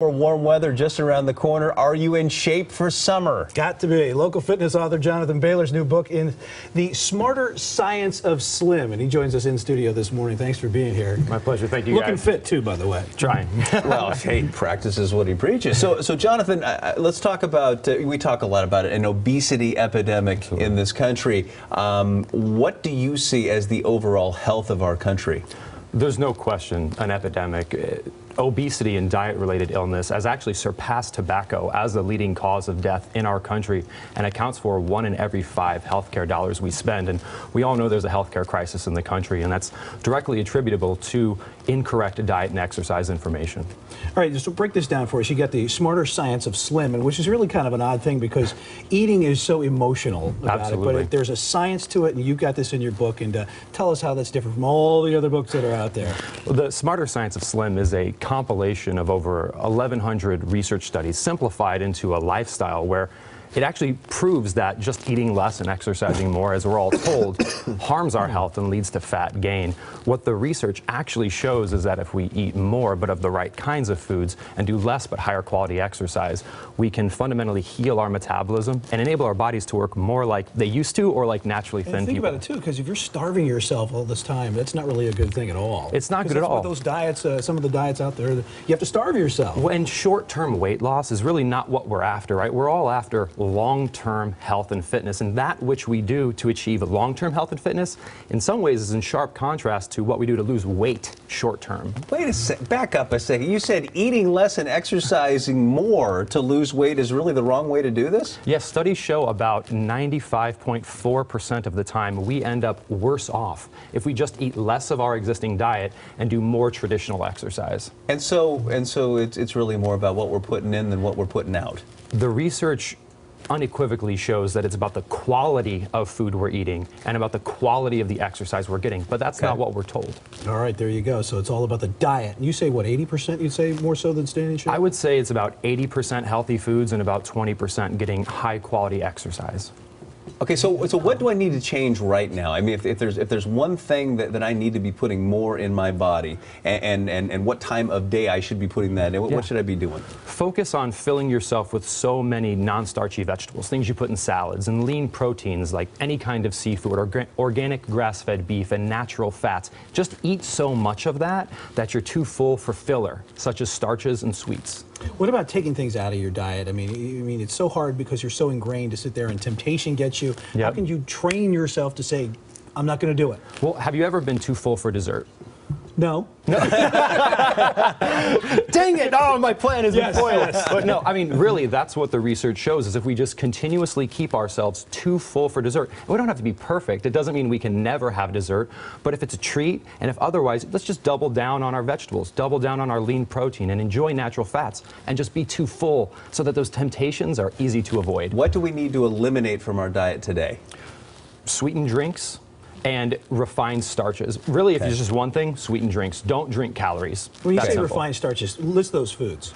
For warm weather just around the corner, are you in shape for summer? Got to be. Local fitness author Jonathan Bailor's new book in The Smarter Science of Slim, and he joins us in studio this morning. Thanks for being here. My pleasure. Thank you, Looking guys. fit too, by the way. Trying. Well, hey, practices what he preaches. So Jonathan, let's talk about. We talk a lot about an obesity epidemic Absolutely. in this country. What do you see as the overall health of our country? There's no question an epidemic. Obesity and diet-related illness has actually surpassed tobacco as the leading cause of death in our country and accounts for 1 in every 5 healthcare dollars we spend. And we all know there's a healthcare crisis in the country, and that's directly attributable to incorrect diet and exercise information. All right, just to break this down for us, you got The Smarter Science of Slim, and which is really kind of an odd thing because eating is so emotional about Absolutely. it, but there's a science to it, and you've got this in your book, and tell us how that's different from all the other books that are out there. Well, The Smarter Science of Slim is a compilation of over 1,100 research studies simplified into a lifestyle where it actually proves that just eating less and exercising more, as we're all told, harms our health and leads to fat gain. What the research actually shows is that if we eat more but of the right kinds of foods and do less but higher quality exercise, we can fundamentally heal our metabolism and enable our bodies to work more like they used to or like naturally thin Think people. about it too, because if you're starving yourself all this time, that's not really a good thing at all. It's not good at That's all. what those diets, some of the diets out there, you have to starve yourself. When short-term weight loss is really not what we're after, right? We're all after long-term health and fitness, and that which we do to achieve long-term health and fitness in some ways is in sharp contrast to what we do to lose weight short-term. Wait a sec. Back up a second. You said eating less and exercising more to lose weight is really the wrong way to do this? Yes, studies show about 95.4% of the time we end up worse off if we just eat less of our existing diet and do more traditional exercise. And so it's really more about what we're putting in than what we're putting out. The research unequivocally shows that it's about the quality of food we're eating and about the quality of the exercise we're getting, but that's not what we're told. All right, there you go. So it's all about the diet. You say, what, 80%? You'd say more so than staying in shape? I would say it's about 80% healthy foods and about 20% getting high quality exercise. Okay, so what do I need to change right now? I mean, if there's one thing that I need to be putting more in my body, and what time of day I should be putting that in, what should I be doing? Focus on filling yourself with so many non-starchy vegetables, things you put in salads, and lean proteins like any kind of seafood, or organic grass-fed beef, and natural fats. Just eat so much of that that you're too full for filler, such as starches and sweets. What about taking things out of your diet? I mean, it's so hard because you're so ingrained to sit there and temptation gets you. Yep. How can you train yourself to say, I'm not going to do it? Well, have you ever been too full for dessert? No. Dang it! Oh, my plan is foiled. But no, I mean, really, that's what the research shows, is if we just continuously keep ourselves too full for dessert, and we don't have to be perfect. It doesn't mean we can never have dessert, but if it's a treat, and if otherwise, let's just double down on our vegetables, double down on our lean protein, and enjoy natural fats, and just be too full so that those temptations are easy to avoid. What do we need to eliminate from our diet today? Sweetened drinks and refined starches. Really, if it's just one thing, sweetened drinks. Don't drink calories. When you That's say simple. refined starches, list those foods.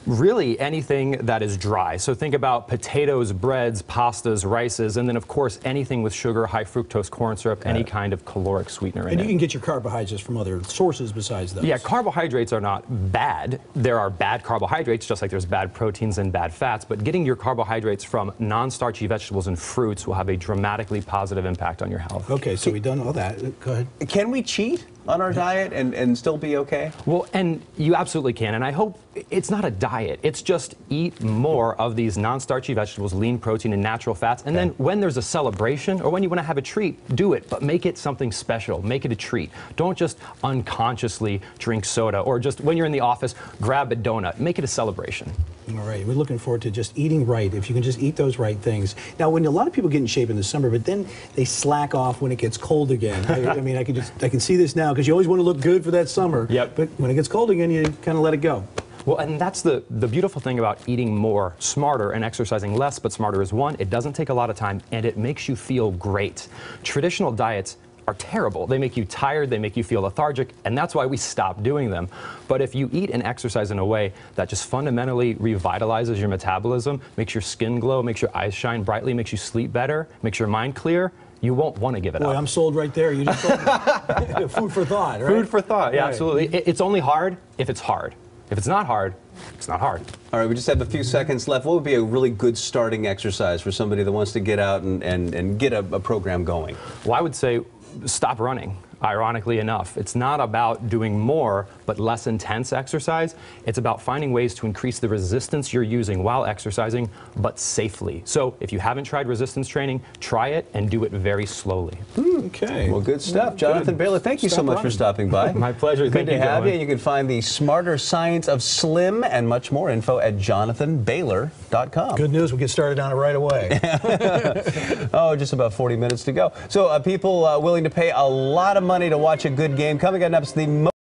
Really, anything that is dry. So think about potatoes, breads, pastas, rices, and then of course anything with sugar, high fructose corn syrup, any kind of caloric sweetener in And it. you can get your carbohydrates from other sources besides those. Yeah, carbohydrates are not bad. There are bad carbohydrates, just like there's bad proteins and bad fats, but getting your carbohydrates from non-starchy vegetables and fruits will have a dramatically positive impact on your health. Okay, so we've done all that. Go ahead. Can we cheat on our diet and still be okay? Well, and you absolutely can, and I hope it's not a diet. It's just eat more of these non-starchy vegetables, lean protein, and natural fats, and then when there's a celebration or when you want to have a treat, do it, but make it something special. Make it a treat. Don't just unconsciously drink soda, or just when you're in the office, grab a donut. Make it a celebration. All right, we're looking forward to just eating right, if you can just eat those right things. Now, when a lot of people get in shape in the summer, but then they slack off when it gets cold again. I mean, I can see this now, because you always want to look good for that summer. Yep. But when it gets cold again, you kind of let it go. Well, and that's the beautiful thing about eating more, smarter, and exercising less, but smarter is one, it doesn't take a lot of time, and it makes you feel great. Traditional diets are terrible. They make you tired, they make you feel lethargic, and that's why we stop doing them. But if you eat and exercise in a way that just fundamentally revitalizes your metabolism, makes your skin glow, makes your eyes shine brightly, makes you sleep better, makes your mind clear, you won't want to give it up. Boy, I'm sold right there. You just told me. Food for thought, right? Food for thought, yeah, Right. absolutely. It's only hard if it's hard. If it's not hard, it's not hard. All right, we just have a few seconds left. What would be a really good starting exercise for somebody that wants to get out and get a program going? Well, I would say stop running. Ironically enough, it's not about doing more but less intense exercise. It's about finding ways to increase the resistance you're using while exercising, but safely. So if you haven't tried resistance training, try it and do it very slowly. Okay. Well, good stuff. Jonathan Bailor, thank you so much for stopping by. My pleasure. Good to have you. You can find the Smarter Science of Slim and much more info at jonathanbailor.com. Good news, we'll get started on it right away. Oh, just about 40 minutes to go. So people willing to pay a lot of money to watch a good game. Coming up next, the